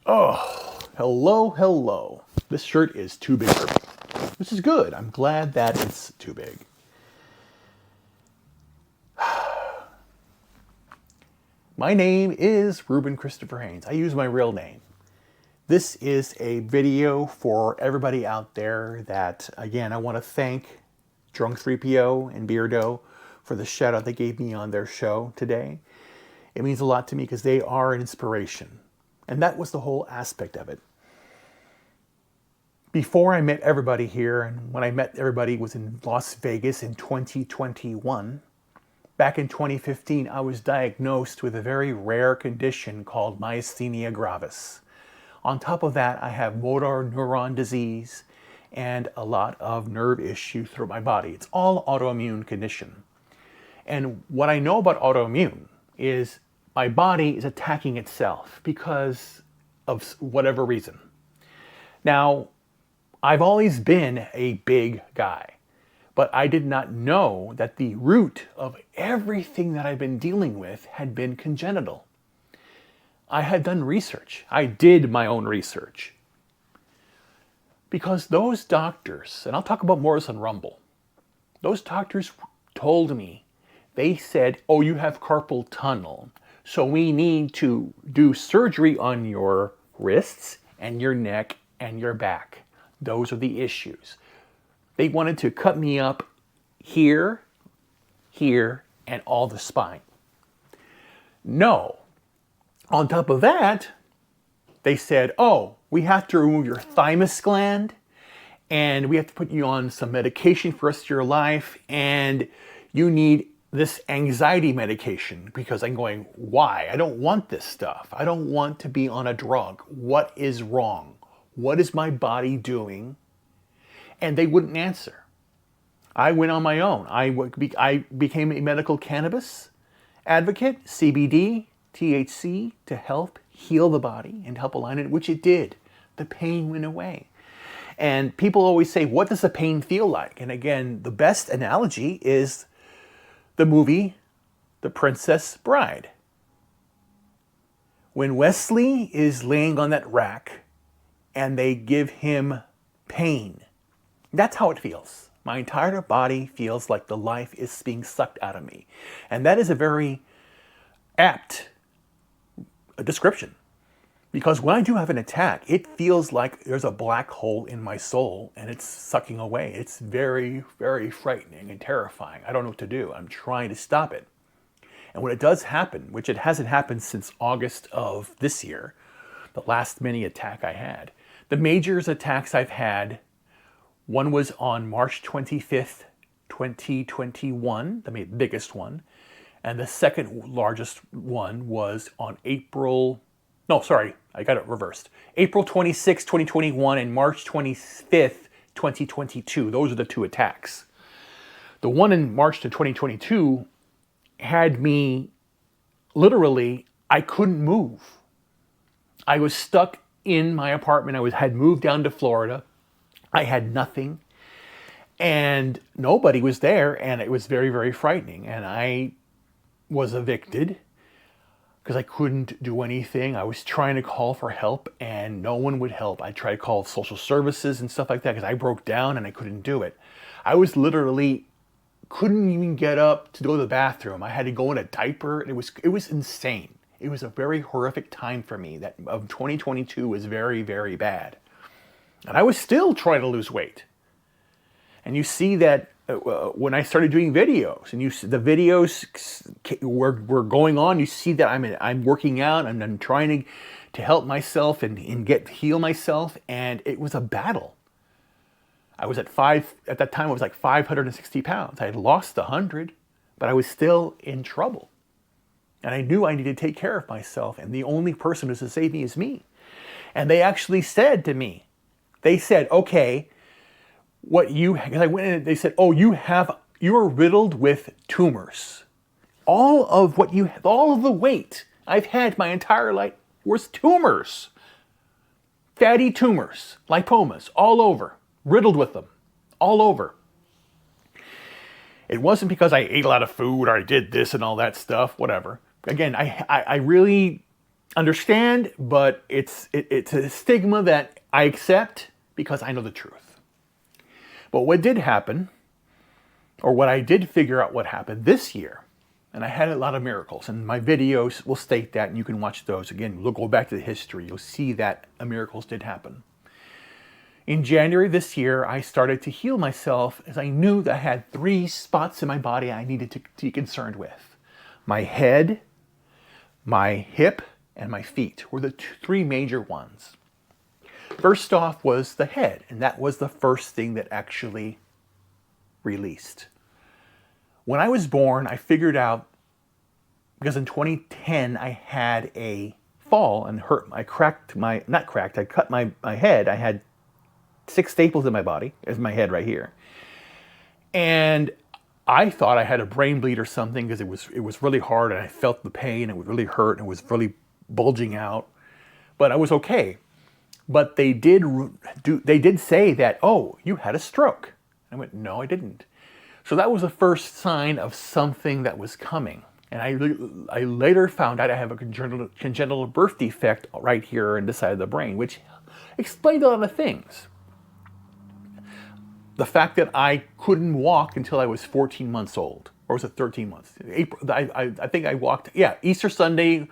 Oh, hello, hello. This shirt is too big for me, which is good. I'm glad that it's too big. My name is Reuben Christopher Haynes. I use my real name. This is a video for everybody out there that, again, I want to thank Drunk 3PO and Beardo for the shout out they gave me on their show today. It means a lot to me because they are an inspiration. And that was the whole aspect of it. Before I met everybody here, and when I met everybody was in Las Vegas in 2021, back in 2015, I was diagnosed with a very rare condition called Myasthenia Gravis. On top of that, I have motor neuron disease and a lot of nerve issue through my body. It's all autoimmune condition. And what I know about autoimmune is my body is attacking itself because of whatever reason. Now, I've always been a big guy, but I did not know that the root of everything that I've been dealing with had been congenital. I had done research. I did my own research. Because those doctors, and I'll talk about Morris and Rumble, those doctors told me, they said, oh, you have carpal tunnel, so we need to do surgery on your wrists and your neck and your back. Those are the issues. They wanted to cut me up here, here, and all the spine. No. On top of that, they said, oh, we have to remove your thymus gland, and we have to put you on some medication for the rest of your life, and you need this anxiety medication. Because I'm going, why? I don't want this stuff. I don't want to be on a drug. What is wrong? What is my body doing? And they wouldn't answer. I went on my own. I became a medical cannabis advocate, CBD, THC, to help heal the body and help align it, which it did. The pain went away. And people always say, what does the pain feel like? And again, the best analogy is the movie, The Princess Bride. When Wesley is laying on that rack and they give him pain, that's how it feels. My entire body feels like the life is being sucked out of me. And that is a very apt description. Because when I do have an attack, it feels like there's a black hole in my soul and it's sucking away. It's very, very frightening and terrifying. I don't know what to do. I'm trying to stop it. And when it does happen, which it hasn't happened since August of this year, the last mini attack I had, the major attacks I've had, one was on March 25th, 2021, the biggest one. And the second largest one was on April 26, 2021 and March 25th, 2022. Those are the two attacks. The one in March to 2022 had me literally, I couldn't move. I was stuck in my apartment. I had moved down to Florida. I had nothing and nobody was there, and it was very, very frightening. And I was evicted because I couldn't do anything. I was trying to call for help and no one would help. I tried to call social services and stuff like that because I broke down and I couldn't do it. I was literally couldn't even get up to go to the bathroom. I had to go in a diaper. It was insane. It was a very horrific time for me. That of 2022 was very, very bad. And I was still trying to lose weight. And you see that when I started doing videos, and you see the videos were going on, you see that I'm working out, and I'm trying to help myself and heal myself, and it was a battle. I was at that time I was like 560 pounds. I had lost 100, but I was still in trouble. And I knew I needed to take care of myself, and the only person who's to save me is me. And they actually said to me, they said, okay, because I went in, they said, oh, you are riddled with tumors. All of the weight I've had my entire life was tumors. Fatty tumors, lipomas, all over, riddled with them, all over. It wasn't because I ate a lot of food or I did this and all that stuff, whatever. Again, I really understand, but it's a stigma that I accept because I know the truth. But what did happen, or what I did figure out what happened this year, and I had a lot of miracles, and my videos will state that, and you can watch those. Again, go back to the history. You'll see that miracles did happen. In January this year, I started to heal myself as I knew that I had 3 spots in my body I needed to be concerned with. My head, my hip, and my feet were the 3 major ones. First off was the head, and that was the first thing that actually released. When I was born, I figured out, because in 2010 I had a fall and I cut my head. I had 6 staples in my body, as my head right here. And I thought I had a brain bleed or something because it was really hard and I felt the pain. It would really hurt and it was really bulging out. But I was okay. But they did say that, oh, you had a stroke. I went, no, I didn't. So that was the first sign of something that was coming. And I later found out I have a congenital birth defect right here in this side of the brain, which explained a lot of things. The fact that I couldn't walk until I was 14 months old, or was it 13 months? April, I think I walked, Easter Sunday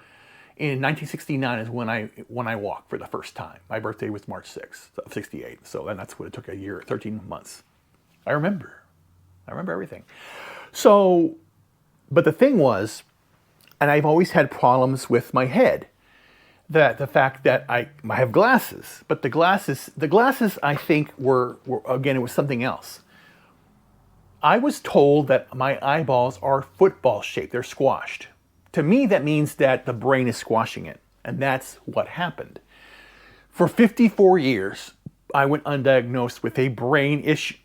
in 1969 is when I walked for the first time. My birthday was March 6th of 68, so and that's what it took, a year, 13 months. I remember everything. So, but the thing was, and I've always had problems with my head, that the fact that I have glasses, but the glasses I think were again, it was something else. I was told that my eyeballs are football shaped, they're squashed. To me, that means that the brain is squashing it, and that's what happened. For 54 years, I went undiagnosed with a brain issue,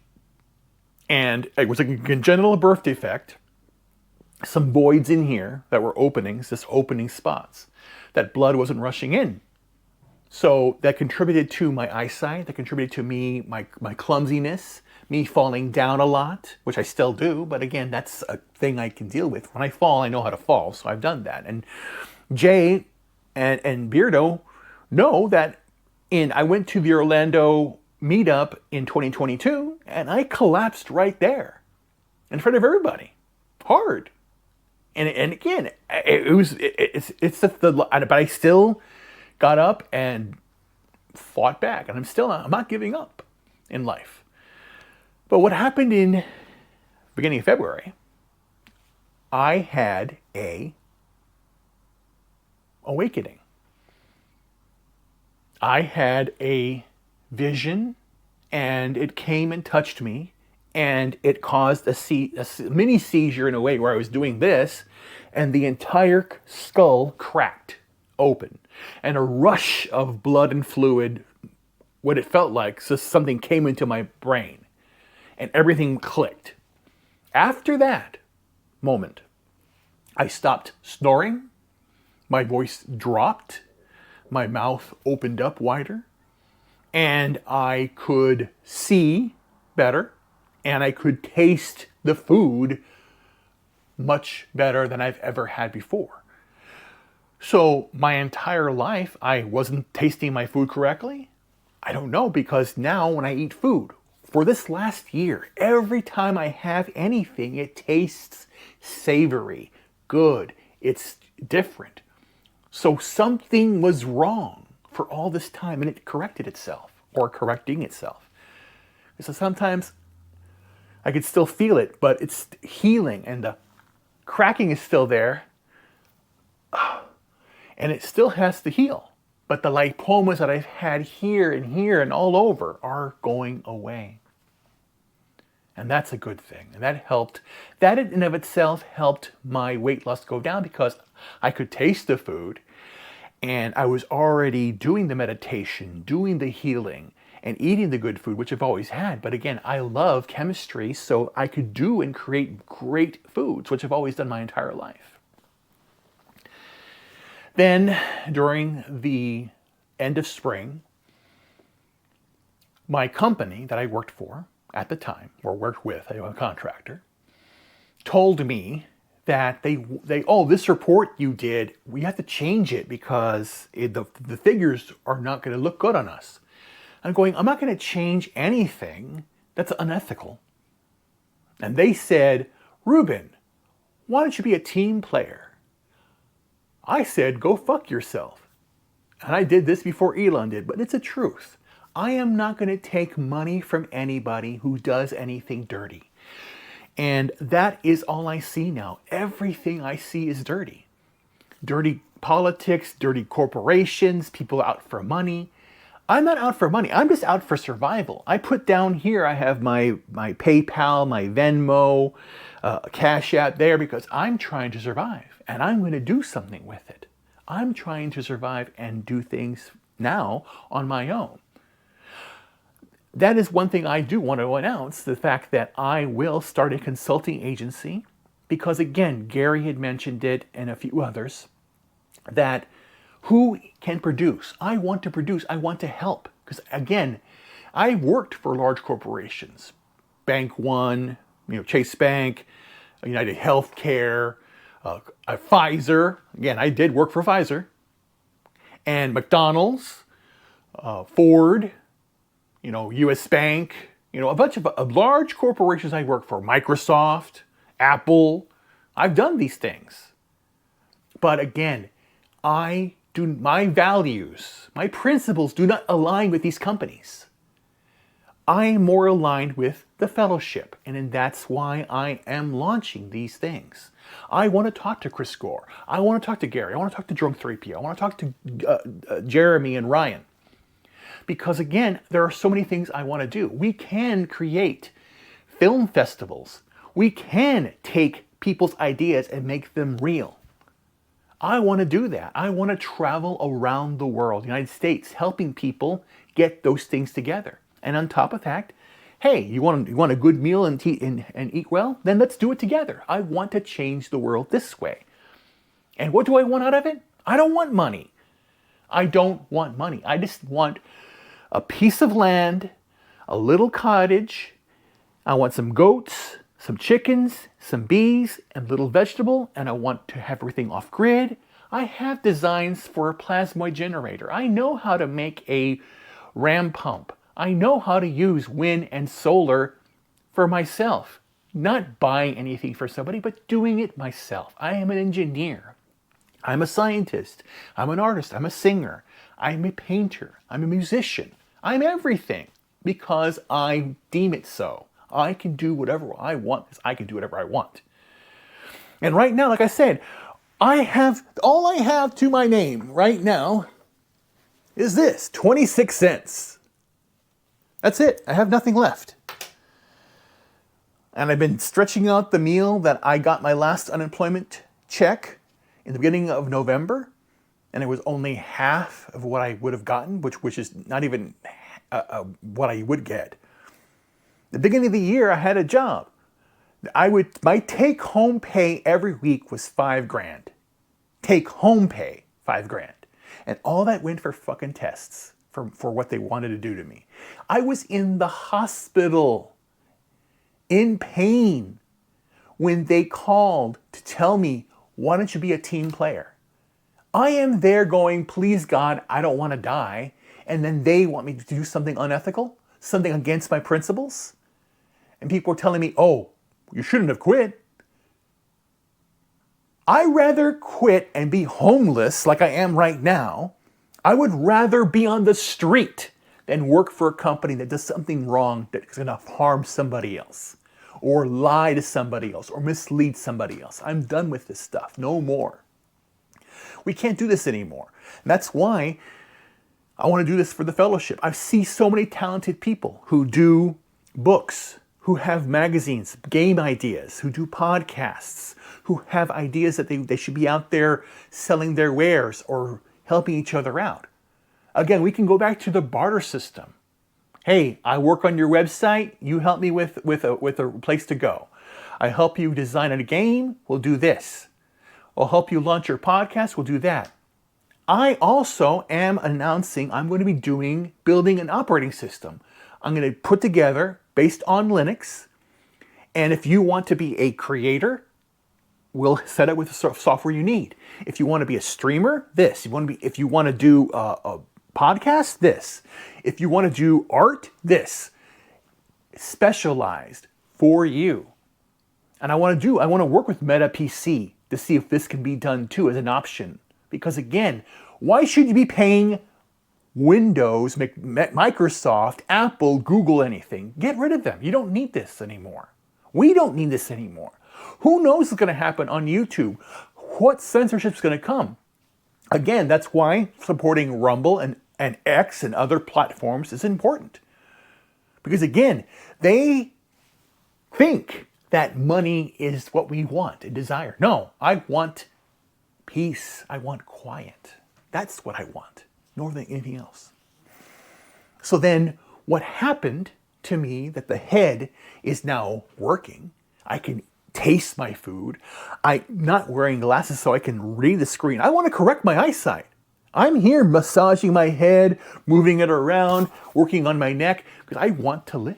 and it was a congenital birth defect, some voids in here that were openings, just opening spots, that blood wasn't rushing in. So that contributed to my eyesight, that contributed to me, my clumsiness, me falling down a lot, which I still do, but again, that's a thing I can deal with. When I fall, I know how to fall, so I've done that. And Jay and Beardo know that I went to the Orlando meetup in 2022, and I collapsed right there in front of everybody, hard. And again, but I still got up and fought back, and I'm not giving up in life. But what happened in beginning of February, I had a awakening. I had a vision, and it came and touched me, and it caused a mini seizure in a way where I was doing this, and the entire skull cracked open, and a rush of blood and fluid, what it felt like, so something came into my brain, and everything clicked. After that moment, I stopped snoring, my voice dropped, my mouth opened up wider, and I could see better, and I could taste the food much better than I've ever had before. So my entire life, I wasn't tasting my food correctly. I don't know, because now when I eat food, for this last year, every time I have anything, it tastes savory, good, it's different. So something was wrong for all this time, and it corrected itself, or correcting itself. So sometimes I could still feel it, but it's healing, and the cracking is still there, and it still has to heal. But the lipomas that I've had here and all over are going away. And that's a good thing. And that helped. That in and of itself helped my weight loss go down, because I could taste the food, and I was already doing the meditation, doing the healing, and eating the good food, which I've always had. But again, I love chemistry, so I could do and create great foods, which I've always done my entire life. Then, during the end of spring, my company that I worked for at the time, or worked with, a contractor, told me that oh, this report you did, we have to change it because the figures are not going to look good on us. I'm going, I'm not going to change anything. That's unethical. And they said, Reuben, why don't you be a team player? I said, go fuck yourself. And I did this before Elon did, but it's a truth. I am not going to take money from anybody who does anything dirty. And that is all I see now. Everything I see is dirty. Dirty politics, dirty corporations, people out for money. I'm not out for money. I'm just out for survival. I put down here, I have my PayPal, my Venmo, CashApp there because I'm trying to survive and I'm going to do something with it. I'm trying to survive and do things now on my own. That is one thing I do want to announce, the fact that I will start a consulting agency because, again, Gary had mentioned it and a few others, that who can produce? I want to produce. I want to help. Because again, I worked for large corporations. Bank One, Chase Bank, United Healthcare, Pfizer. Again, I did work for Pfizer. And McDonald's, Ford, US Bank, a bunch of large corporations I worked for. Microsoft, Apple. I've done these things. But again, my values, my principles do not align with these companies. I am more aligned with the fellowship, and that's why I am launching these things. I want to talk to Chris Gore. I want to talk to Gary. I want to talk to Drunk 3P. I want to talk to Jeremy and Ryan. Because again, there are so many things I want to do. We can create film festivals. We can take people's ideas and make them real. I want to do that. I want to travel around the world, the United States, helping people get those things together. And on top of that, hey, you want a good meal and eat well? Then let's do it together. I want to change the world this way. And what do I want out of it? I don't want money. I don't want money. I just want a piece of land, a little cottage. I want some goats, some chickens, some bees, and little vegetable, and I want to have everything off grid. I have designs for a plasmoid generator. I know how to make a ram pump. I know how to use wind and solar for myself. Not buying anything for somebody, but doing it myself. I am an engineer. I'm a scientist. I'm an artist. I'm a singer. I'm a painter. I'm a musician. I'm everything because I deem it so. I can do whatever I want because I can do whatever I want. And right now, like I said, all I have to my name right now is this, 26 cents. That's it. I have nothing left. And I've been stretching out the meal that I got my last unemployment check in the beginning of November. And it was only half of what I would have gotten, which is not even what I would get. The beginning of the year, I had a job. My take-home pay every week was $5,000. Take-home pay, $5,000. And all that went for fucking tests for what they wanted to do to me. I was in the hospital in pain when they called to tell me, why don't you be a team player? I am there going, please God, I don't want to die. And then they want me to do something unethical, something against my principles. And people are telling me, oh, you shouldn't have quit. I rather quit and be homeless like I am right now. I would rather be on the street than work for a company that does something wrong that is going to harm somebody else or lie to somebody else or mislead somebody else. I'm done with this stuff. No more. We can't do this anymore. And that's why I want to do this for the fellowship. I see so many talented people who do books, who have magazines, game ideas, who do podcasts, who have ideas that they should be out there selling their wares or helping each other out. Again, we can go back to the barter system. Hey, I work on your website, you help me with a place to go. I help you design a game, we'll do this. I'll help you launch your podcast, we'll do that. I also am announcing I'm going to be building an operating system. I'm going to put together based on Linux. And if you want to be a creator, we'll set it with the software you need. If you want to be a streamer, this. If you want to do a podcast, this. If you want to do art, this. Specialized for you. And I want to work with Meta PC to see if this can be done too as an option. Because again, why should you be paying Windows, Microsoft, Apple, Google, anything? Get rid of them. You don't need this anymore. We don't need this anymore. Who knows what's going to happen on YouTube? What censorship is going to come? Again, that's why supporting Rumble and X and other platforms is important. Because again, they think that money is what we want and desire. No, I want peace. I want quiet. That's what I want, more than anything else. So then what happened to me that the head is now working. I can taste my food. I'm not wearing glasses so I can read the screen. I want to correct my eyesight. I'm here massaging my head, moving it around, working on my neck because I want to live.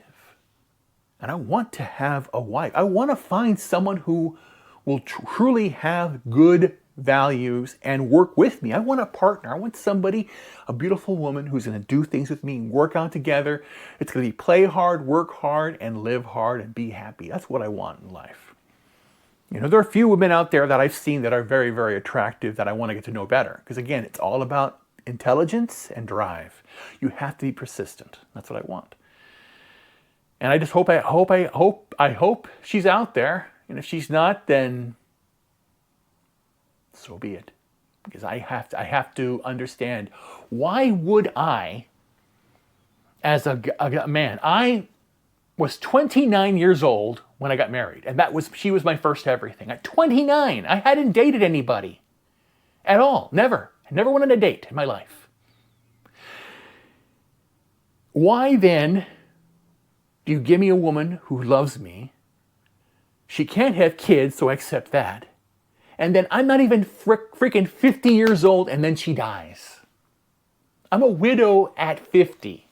And I want to have a wife. I want to find someone who will truly have good values and work with me. I want a partner. I want somebody, a beautiful woman who's going to do things with me, work out together. It's going to be play hard, work hard, and live hard and be happy. That's what I want in life. You know, there are a few women out there that I've seen that are very, very attractive that I want to get to know better. Because again, it's all about intelligence and drive. You have to be persistent. That's what I want. And I just I hope she's out there. And if she's not, then so be it. Because I have to understand, why would I, as a man, I was 29 years old when I got married. And she was my first everything. At 29, I hadn't dated anybody at all. Never. I never went on a date in my life. Why then do you give me a woman who loves me? She can't have kids, so I accept that. And then I'm not even freaking 50 years old, and then she dies. I'm a widow at 50.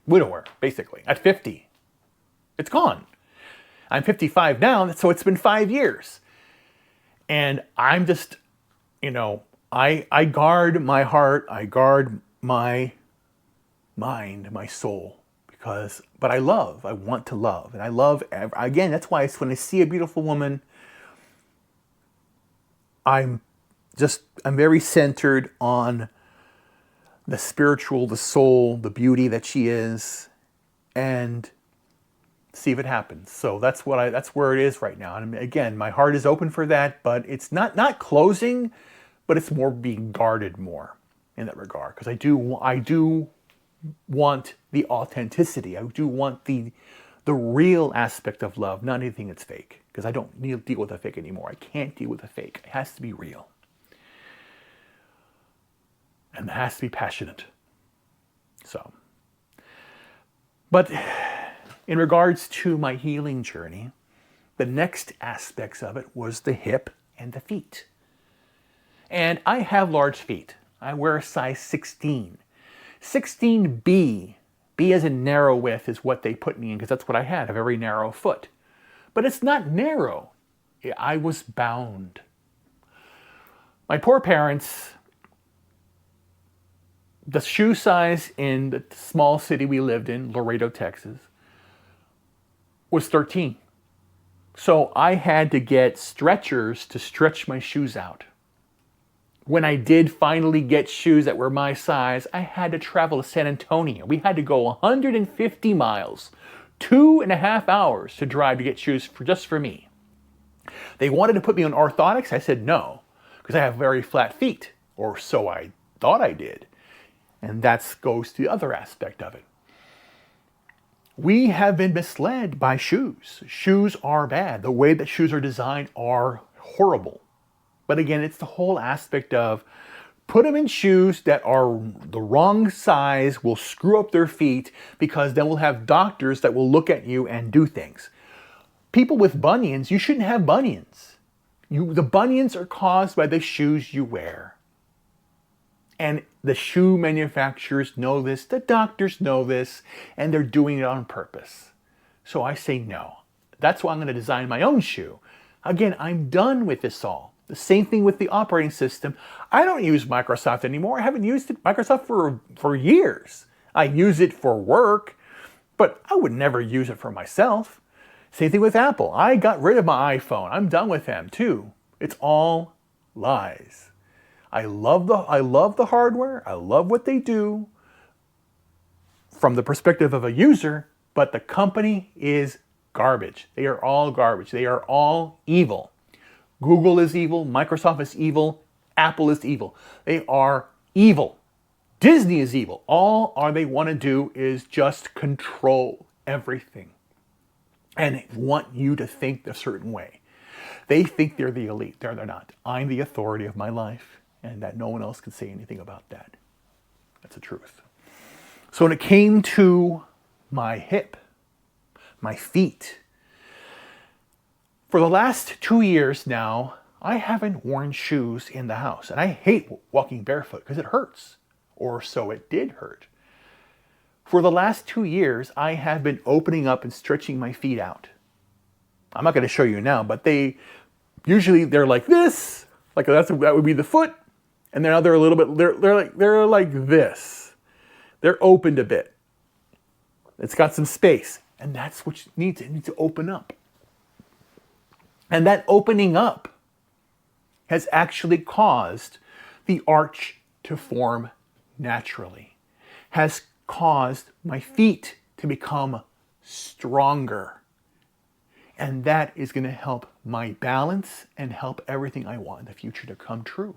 Widower, basically, at 50. It's gone. I'm 55 now, so it's been 5 years. And I'm just, I guard my heart, I guard my mind, my soul. But I want to love. And I love, again, that's why when I see a beautiful woman, I'm very centered on the spiritual, the soul, the beauty that she is, and see if it happens. So that's where it is right now. And again, my heart is open for that, but it's not closing, but it's more being guarded more in that regard. Because I do want the authenticity. I do want the real aspect of love, not anything that's fake. Because I don't need to deal with a fake anymore. I can't deal with a fake. It has to be real. And it has to be passionate. So, but in regards to my healing journey, the next aspects of it was the hip and the feet. And I have large feet. I wear a size 16. 16B, B as in narrow width, is what they put me in because that's what I had, a very narrow foot. But it's not narrow. I was bound. My poor parents, the shoe size in the small city we lived in, Laredo, Texas, was 13. So I had to get stretchers to stretch my shoes out. When I did finally get shoes that were my size, I had to travel to San Antonio. We had to go 150 miles, 2.5 hours to drive to get shoes just for me. They wanted to put me on orthotics. I said no, because I have very flat feet, or so I thought I did. And that goes to the other aspect of it. We have been misled by shoes. Shoes are bad. The way that shoes are designed are horrible. But again, it's the whole aspect of put them in shoes that are the wrong size, will screw up their feet, because then we'll have doctors that will look at you and do things. People with bunions, you shouldn't have bunions. The bunions are caused by the shoes you wear. And the shoe manufacturers know this, the doctors know this, and they're doing it on purpose. So I say no. That's why I'm going to design my own shoe. Again, I'm done with this all. The same thing with the operating system. I don't use Microsoft anymore. I haven't used Microsoft for years. I use it for work, but I would never use it for myself. Same thing with Apple. I got rid of my iPhone. I'm done with them too. It's all lies. I love the hardware. I love what they do from the perspective of a user, but the company is garbage. They are all garbage. They are all evil. Google is evil. Microsoft is evil. Apple is evil. They are evil. Disney is evil. All they want to do is just control everything and want you to think a certain way. They think they're the elite. They're not. I'm the authority of my life, and that no one else can say anything about that. That's the truth. So when it came to my hip, my feet, for the last 2 years now, I haven't worn shoes in the house. And I hate walking barefoot because it hurts. Or so it did hurt. For the last 2 years, I have been opening up and stretching my feet out. I'm not going to show you now, but they're like this. Like that would be the foot. And now they're a little bit, they're like this. They're opened a bit. It's got some space. And that's what you need. It needs to open up. And that opening up has actually caused the arch to form naturally, has caused my feet to become stronger. And that is going to help my balance and help everything I want in the future to come true.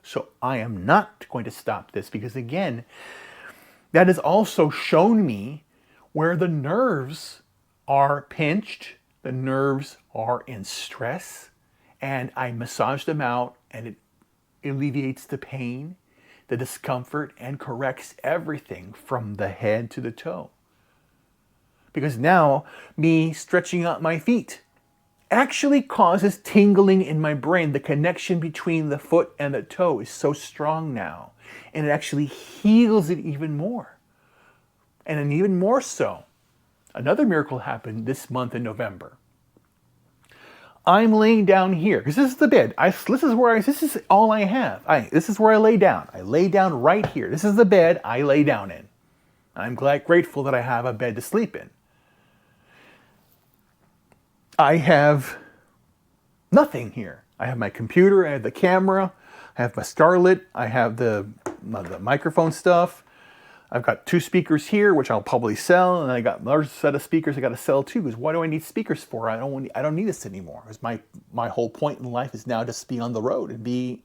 So I am not going to stop this because, again, that has also shown me where the nerves are pinched, the nerves are in stress, and I massage them out and it alleviates the pain, the discomfort, and corrects everything from the head to the toe. Because now me stretching out my feet actually causes tingling in my brain. The connection between the foot and the toe is so strong now, and it actually heals it even more. And then even more so, another miracle happened this month in November. I'm laying down here because this is the bed. This is all I have. This is where I lay down. I lay down right here. This is the bed I lay down in. I'm grateful that I have a bed to sleep in. I have nothing here. I have my computer. I have the camera. I have my Scarlett. I have the microphone stuff. I've got 2 speakers here, which I'll probably sell, and I got another set of speakers I got to sell too. Because what do I need speakers for? I don't need this anymore. Because my whole point in life is now just be on the road and be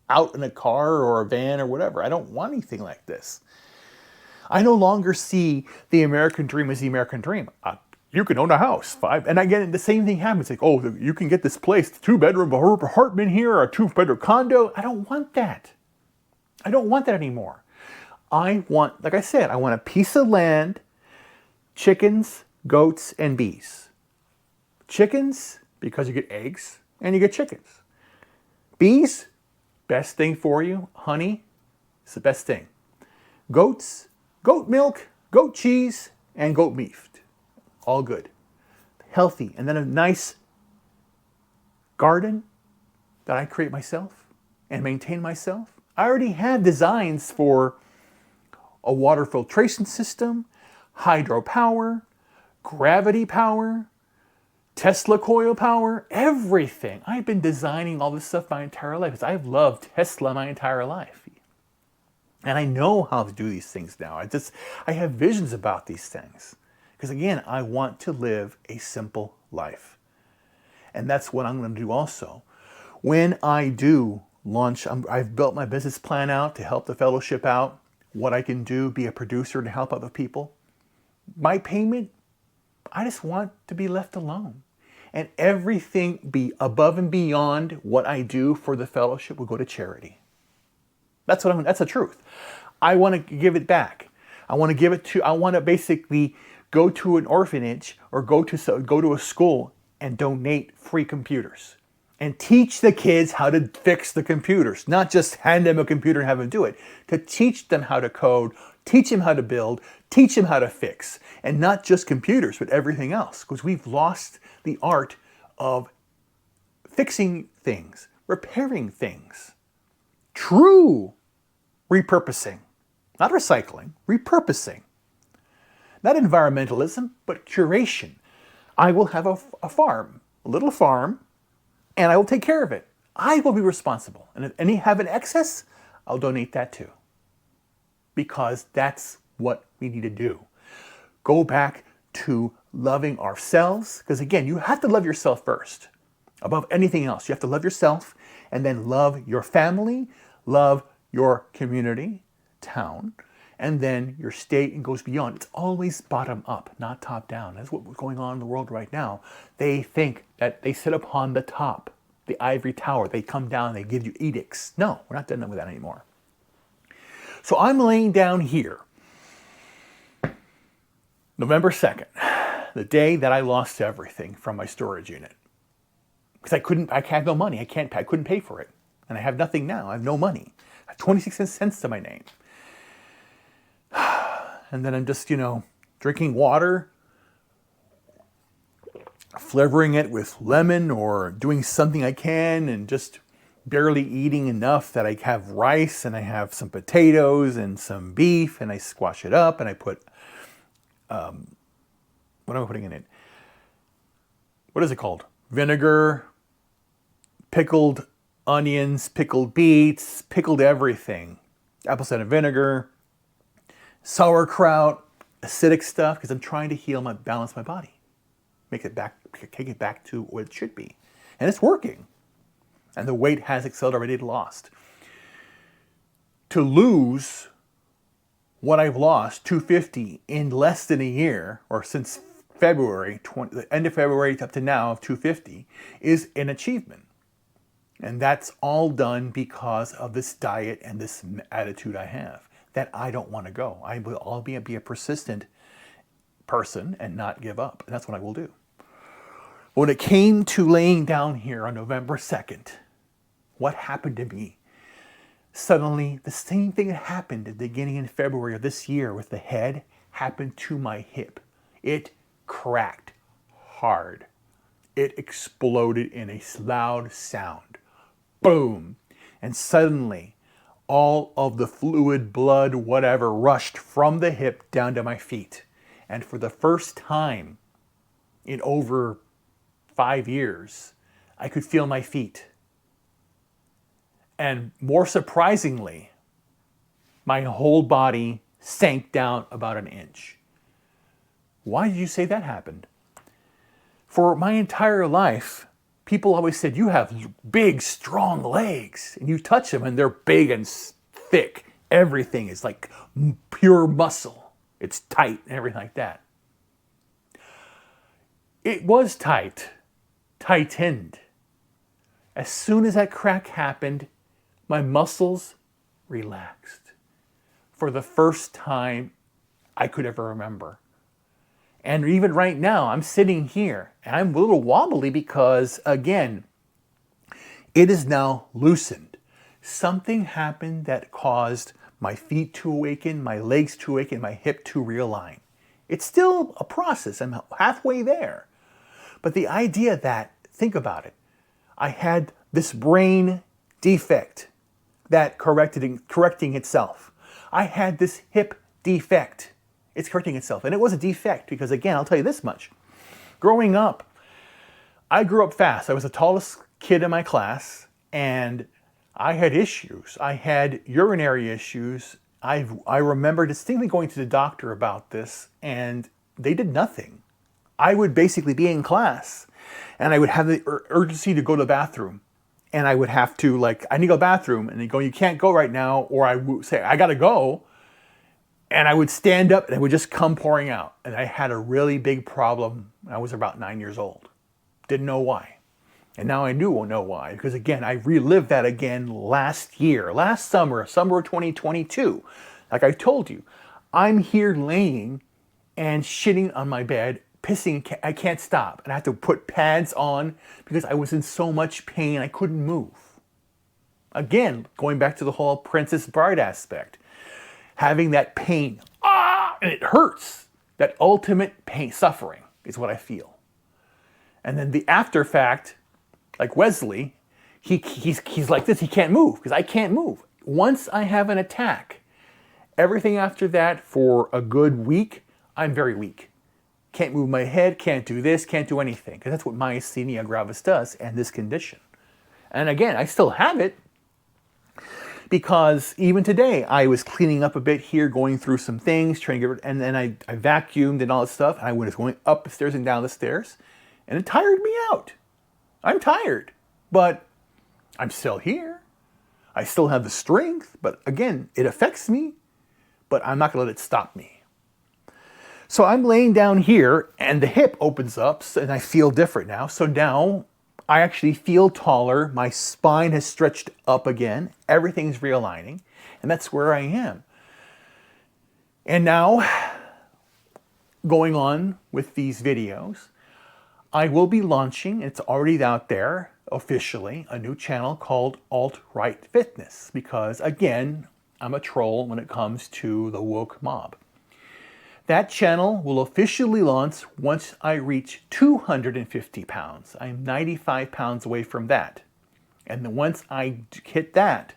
out in a car or a van or whatever. I don't want anything like this. I no longer see the American dream as the American dream. You can own a house, 5, and again the same thing happens. Like, oh, you can get this place, 2-bedroom apartment here, or a 2-bedroom condo. I don't want that. I don't want that anymore. I want, like I said, I want a piece of land, chickens, goats, and bees. Chickens, because you get eggs, and you get chickens. Bees, best thing for you. Honey, it's the best thing. Goats, goat milk, goat cheese, and goat beef. All good. Healthy. And then a nice garden that I create myself and maintain myself. I already have designs for a water filtration system, hydropower, gravity power, Tesla coil power, everything. I've been designing all this stuff my entire life because I've loved Tesla my entire life. And I know how to do these things now. I have visions about these things. Because again, I want to live a simple life. And that's what I'm going to do also. When I do launch, I've built my business plan out to help the fellowship out, what I can do, be a producer to help other people. My payment, I just want to be left alone. And everything be above and beyond what I do for the fellowship will go to charity. That's the truth. I want to give it back. I want to basically go to an orphanage or go to a school and donate free computers and teach the kids how to fix the computers, not just hand them a computer and have them do it, to teach them how to code, teach them how to build, teach them how to fix, and not just computers, but everything else, because we've lost the art of fixing things, repairing things. True repurposing. Not recycling, repurposing. Not environmentalism, but curation. I will have a farm, a little farm, and I will take care of it. I will be responsible. And if any have an excess, I'll donate that too. Because that's what we need to do. Go back to loving ourselves. Because again, you have to love yourself first. Above anything else, you have to love yourself and then love your family, love your community, town, and then your state, and goes beyond. It's always bottom up, not top down. That's what's going on in the world right now. They think that they sit upon the top, the ivory tower. They come down, they give you edicts. No, we're not done with that anymore. So I'm laying down here, November 2nd, the day that I lost everything from my storage unit. Because I had no money. I couldn't pay for it. And I have nothing now. I have no money. I have 26 cents to my name. And then I'm just, drinking water, flavoring it with lemon or doing something I can, and just barely eating enough that I have rice and I have some potatoes and some beef, and I squash it up and I put, what am I putting in it? What is it called? Vinegar, pickled onions, pickled beets, pickled everything. Apple cider vinegar, sauerkraut, acidic stuff, because I'm trying to balance my body. Take it back to what it should be. And it's working. And the weight has accelerated lost. To lose what I've lost, 250, in less than a year, or since February, the end of February up to now of 250, is an achievement. And that's all done because of this diet and this attitude I have, that I don't want to go. I'll be a persistent person and not give up. And that's what I will do. When it came to laying down here on November 2nd, what happened to me? Suddenly, the same thing that happened at the beginning in February of this year with the head happened to my hip. It cracked hard. It exploded in a loud sound. Boom! And suddenly, all of the fluid, blood, whatever, rushed from the hip down to my feet. And for the first time in over 5 years, I could feel my feet. And more surprisingly, my whole body sank down about an inch. Why did you say that happened? For my entire life, people always said, you have big, strong legs. And you touch them and they're big and thick. Everything is like pure muscle. It's tight and everything like that. It was tightened. As soon as that crack happened, my muscles relaxed for the first time I could ever remember. And even right now, I'm sitting here and I'm a little wobbly because, again, it is now loosened. Something happened that caused my feet to awaken, my legs to awaken, my hip to realign. It's still a process. I'm halfway there. But the idea that, think about it, I had this brain defect that correcting itself. I had this hip defect. It's correcting itself. And it was a defect because, again, I'll tell you this much. Growing up, I grew up fast. I was the tallest kid in my class, and I had issues. I had urinary issues. I remember distinctly going to the doctor about this, and they did nothing. I would basically be in class, and I would have the urgency to go to the bathroom. And I would have to, I need to go to the bathroom. And they go, you can't go right now. Or I would say, I got to go. And I would stand up and it would just come pouring out. And I had a really big problem when I was about 9 years old. Didn't know why. And now I do know why. Because again, I relived that again last summer of 2022. Like I told you, I'm here laying and shitting on my bed, pissing, I can't stop. And I had to put pads on because I was in so much pain I couldn't move. Again, going back to the whole Princess Bride aspect. Having that pain, and it hurts. That ultimate pain, suffering is what I feel. And then the after fact, like Wesley, he's like this, he can't move, because I can't move. Once I have an attack, everything after that for a good week, I'm very weak. Can't move my head, can't do this, can't do anything. Because that's what myasthenia gravis does, and this condition. And again, I still have it, because even today, I was cleaning up a bit here, going through some things, trying to get rid, and then I vacuumed and all this stuff, and I was going up the stairs and down the stairs, and it tired me out. I'm tired, but I'm still here. I still have the strength, but again, it affects me, but I'm not gonna let it stop me. So I'm laying down here, and the hip opens up, and I feel different now. So now I actually feel taller. My spine has stretched up again. Everything's realigning, and that's where I am. And now, going on with these videos, I will be launching, it's already out there officially, a new channel called Alt-Right Fitness, because again, I'm a troll when it comes to the woke mob. That channel will officially launch once I reach 250 pounds. I'm 95 pounds away from that. And then once I hit that,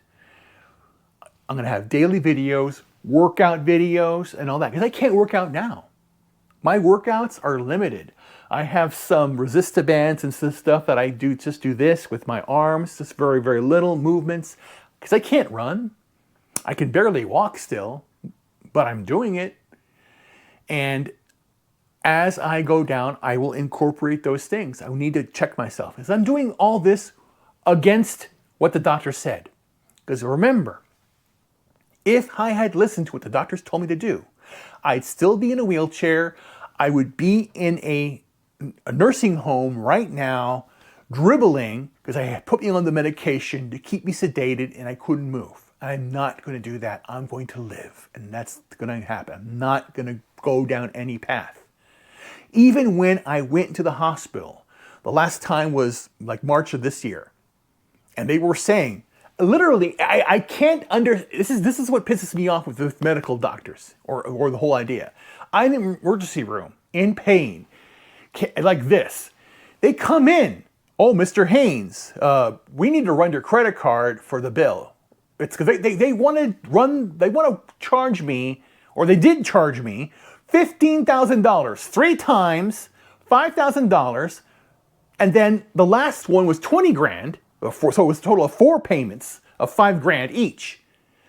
I'm gonna have daily videos, workout videos, and all that, because I can't work out now. My workouts are limited. I have some resistor bands and some stuff that I do, just do this with my arms, just very, very little movements, because I can't run. I can barely walk still, but I'm doing it. And as I go down, I will incorporate those things. I need to check myself, because I'm doing all this against what the doctor said. Because remember, if I had listened to what the doctors told me to do, I'd still be in a wheelchair. I would be in a nursing home right now, dribbling, because I had put me on the medication to keep me sedated and I couldn't move. I'm not going to do that. I'm going to live, and that's going to happen. I'm not going to go down any path. Even when I went to the hospital, the last time was like March of this year, and they were saying, literally, I can't this is what pisses me off with medical doctors, or the whole idea. I'm in an emergency room, in pain, like this. They come in, oh, Mr. Haynes, we need to run your credit card for the bill. It's because they want to charge me, or they did charge me, $15,000, 3 times, $5,000, and then the last one was 20 grand, so it was a total of 4 payments of $5 grand each.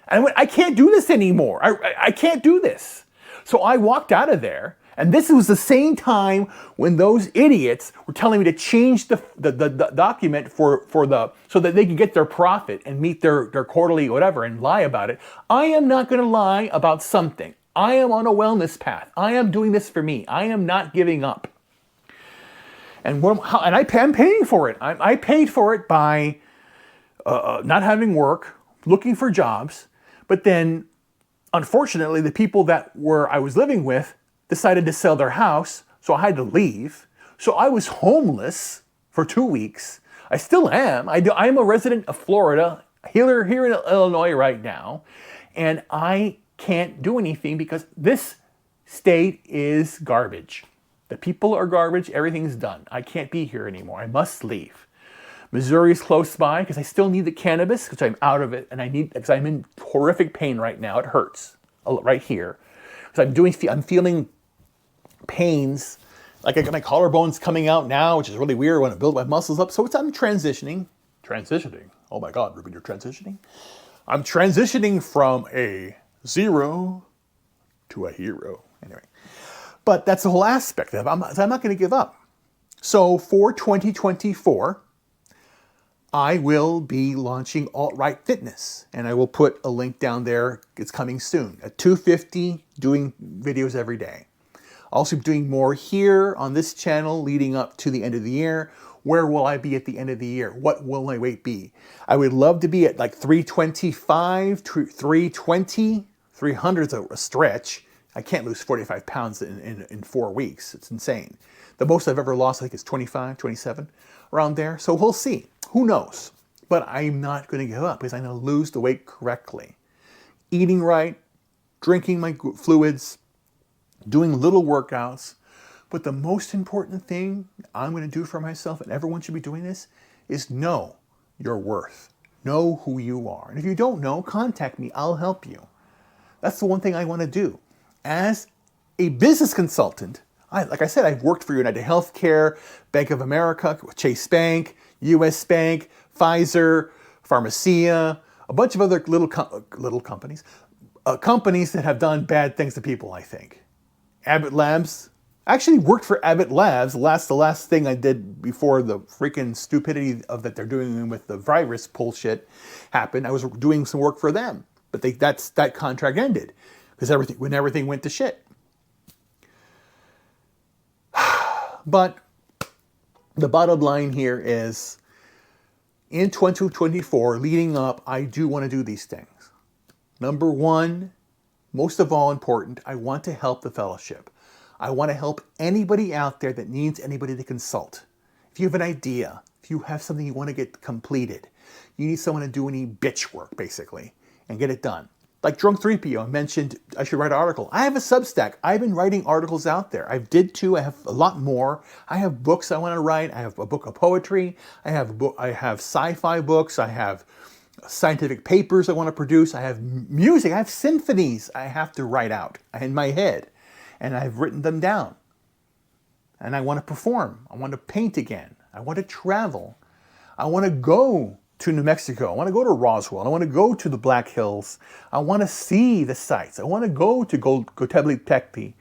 And I went, I can't do this anymore. I can't do this. So I walked out of there, and this was the same time when those idiots were telling me to change the document so that they could get their profit and meet their quarterly whatever and lie about it. I am not going to lie about something. I am on a wellness path. I am doing this for me. I am not giving up. And I'm paying for it. I paid for it by not having work, looking for jobs, but then, unfortunately, the people I was living with decided to sell their house, so I had to leave. So I was homeless for 2 weeks. I still am. I'm a resident of Florida, here in Illinois right now, and I can't do anything because this state is garbage. The people are garbage. Everything's done. I can't be here anymore. I must leave. Missouri's close by because I still need the cannabis because I'm out of it, and because I'm in horrific pain right now. It hurts right here. Because I'm feeling pains, like I got my collarbones coming out now, which is really weird when I build my muscles up. So I'm transitioning. Oh my God, Reuben, you're transitioning? I'm transitioning from a 0 to a hero. Anyway, but that's the whole aspect of it. I'm not going to give up. So for 2024, I will be launching Alt-Right Fitness, and I will put a link down there. It's coming soon. At 250, doing videos every day. Also doing more here on this channel leading up to the end of the year. Where will I be at the end of the year? What will my weight be? I would love to be at like 325, 320, 300 is a stretch. I can't lose 45 pounds in 4 weeks. It's insane. The most I've ever lost, I think, is 25, 27, around there. So we'll see. Who knows? But I'm not going to give up because I'm going to lose the weight correctly. Eating right, drinking my fluids, doing little workouts, But the most important thing I'm going to do for myself, and everyone should be doing this, is know your worth. Know who you are. And if you don't know, contact me. I'll help you. That's the one thing I want to do. As a business consultant, like I said, I've worked for United Healthcare, Bank of America, Chase Bank, US Bank, Pfizer, Pharmacia, a bunch of other little companies, companies that have done bad things to people, I think. Abbott Labs. I actually worked for Abbott Labs. The last thing I did before the freaking stupidity of that they're doing with the virus bullshit happened. I was doing some work for them, but that contract ended because everything went to shit. But the bottom line here is, in 2024, leading up, I do want to do these things. Number one, most of all important, I want to help the fellowship. I want to help anybody out there that needs anybody to consult. If you have an idea, if you have something you want to get completed, you need someone to do any bitch work, basically, and get it done. Like Drunk 3PO mentioned, I should write an article. I have a Substack. I've been writing articles out there. I did too. I have a lot more. I have books I want to write. I have a book of poetry. I have sci-fi books. I have scientific papers I want to produce. I have music. I have symphonies I have to write out in my head. And I've written them down. And I want to perform. I want to paint again. I want to travel. I want to go to New Mexico. I want to go to Roswell. I want to go to the Black Hills. I want to see the sights. I want to go to Göbekli Tepe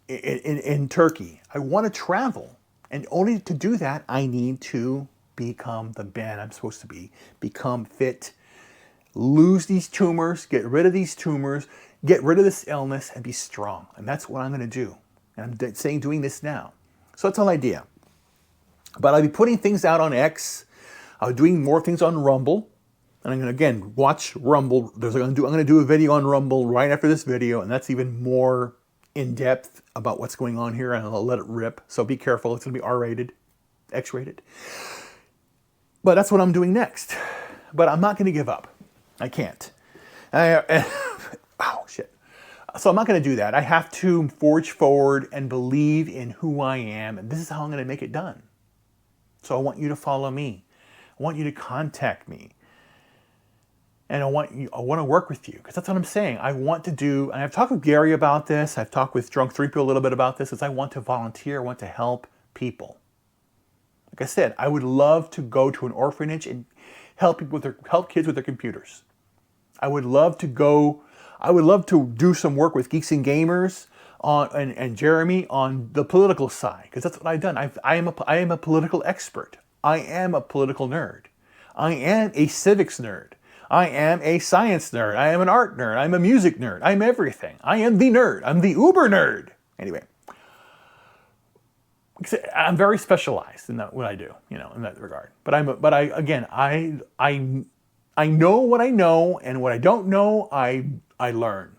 in Turkey. I want to travel. And only to do that, I need to become the man I'm supposed to be. Become fit. Lose these tumors. Get rid of these tumors. Get rid of this illness and be strong. And that's what I'm going to do. And I'm saying doing this now. So that's the whole idea. But I'll be putting things out on X. I'll be doing more things on Rumble. And I'm going to, again, watch Rumble. I'm going to do a video on Rumble right after this video. And that's even more in-depth about what's going on here. And I'll let it rip. So be careful. It's going to be R-rated, X-rated. But that's what I'm doing next. But I'm not going to give up. I can't. Oh, shit. So I'm not going to do that. I have to forge forward and believe in who I am. And this is how I'm going to make it done. So I want you to follow me. I want you to contact me. And I want to work with you. Because that's what I'm saying. I want to do, and I've talked with Gary about this. I've talked with Drunk 3PO a little bit about this. Is I want to volunteer. I want to help people. Like I said, I would love to go to an orphanage and help kids with their computers. I would love to do some work with Geeks and Gamers and Jeremy on the political side, because that's what I've done. I am a political expert. I am a political nerd. I am a civics nerd. I am a science nerd. I am an art nerd. I'm a music nerd. I'm everything. I am the nerd. I'm the uber nerd. Anyway, I'm very specialized in what I do, in that regard. But I know what I know, and what I don't know, I learn.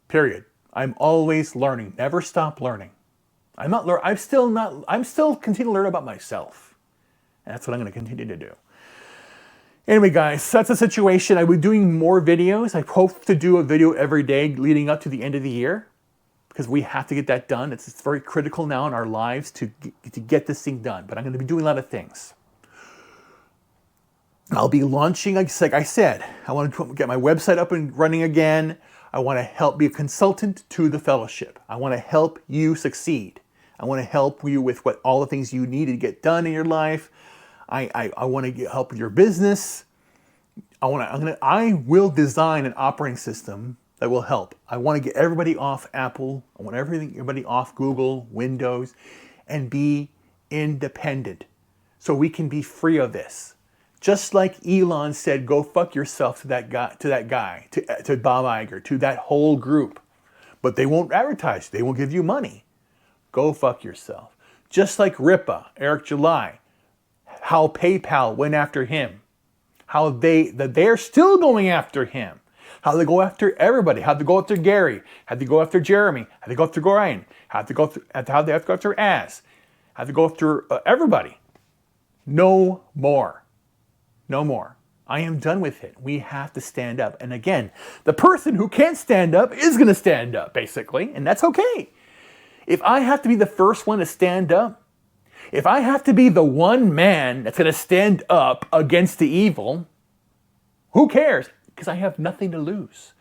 Period. I'm always learning. Never stop learning. I'm still continuing to learn about myself. And that's what I'm going to continue to do. Anyway, guys, that's the situation. I will be doing more videos. I hope to do a video every day leading up to the end of the year, because we have to get that done. It's very critical now in our lives to get this thing done. But I'm going to be doing a lot of things. I'll be launching, like I said, I want to get my website up and running again. I want to help be a consultant to the fellowship. I want to help you succeed. I want to help you with all the things you need to get done in your life. I want to help with your business. I will design an operating system that will help. I want to get everybody off Apple. I want everybody off Google, Windows, and be independent so we can be free of this. Just like Elon said, go fuck yourself to that guy, to Bob Iger, to that whole group. But they won't advertise. They won't give you money. Go fuck yourself. Just like Ripa, Eric July, how PayPal went after him. How they're still going after him. How they go after everybody. How they go after Gary. How they go after Jeremy. How they go after Ryan. How they have to go after Ass. How they go after everybody. No more. No more. I am done with it. We have to stand up. And again, the person who can't stand up is going to stand up, basically. And that's okay. If I have to be the first one to stand up, if I have to be the one man that's going to stand up against the evil, who cares? Because I have nothing to lose.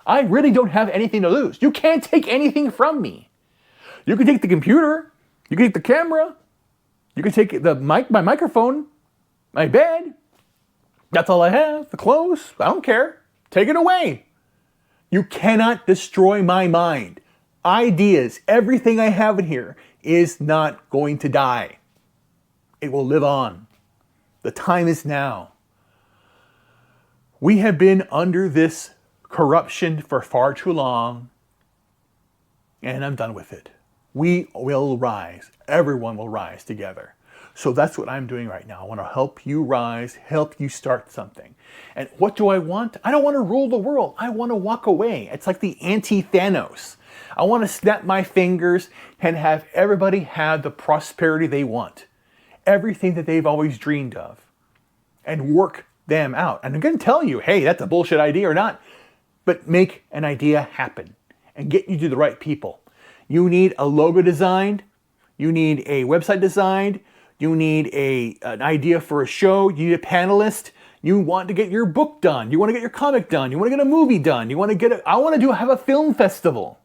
I really don't have anything to lose. You can't take anything from me. You can take the computer, you can take the camera, you can take the mic, my microphone, my bed. That's all I have. The clothes, I don't care. Take it away. You cannot destroy my mind. Ideas, everything I have in here is not going to die. It will live on. The time is now. We have been under this corruption for far too long, and I'm done with it. We will rise. Everyone will rise together. So that's what I'm doing right now. I want to help you rise, help you start something. And what do I want? I don't want to rule the world. I want to walk away. It's like the anti-Thanos. I want to snap my fingers and have everybody have the prosperity they want. Everything that they've always dreamed of. And work them out. And I'm going to tell you, hey, that's a bullshit idea or not. But make an idea happen. And get you to the right people. You need a logo designed. You need a website designed. You need an idea for a show. You need a panelist. You want to get your book done. You want to get your comic done. You want to get a movie done. You want to get have a film festival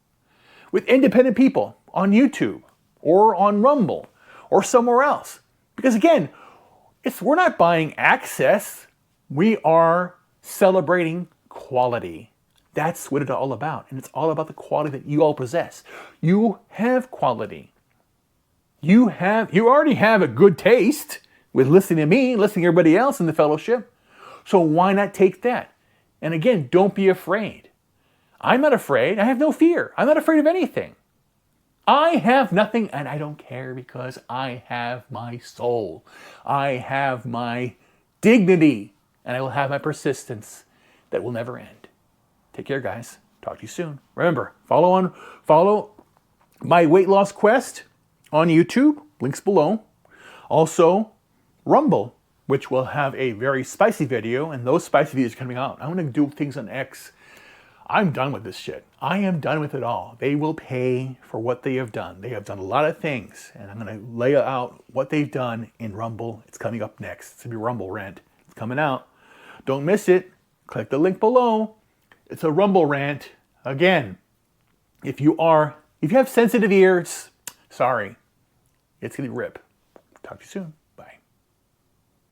with independent people on YouTube or on Rumble or somewhere else. Because again, we're not buying access. We are celebrating quality. That's what it's all about. And it's all about the quality that you all possess. You have quality. You already have a good taste with listening to me, listening to everybody else in the fellowship. So why not take that? And again, don't be afraid. I'm not afraid. I have no fear. I'm not afraid of anything. I have nothing, and I don't care because I have my soul. I have my dignity, and I will have my persistence that will never end. Take care, guys. Talk to you soon. Remember, follow my weight loss quest on YouTube, links below. Also, Rumble, which will have a very spicy video, and those spicy videos are coming out. I'm going to do things on X. I'm done with this shit. I am done with it all. They will pay for what they have done. They have done a lot of things, and I'm going to lay out what they've done in Rumble. It's coming up next. It's going to be Rumble Rant. It's coming out. Don't miss it. Click the link below. It's a Rumble Rant. Again, if you have sensitive ears, sorry. It's going to rip. Talk to you soon.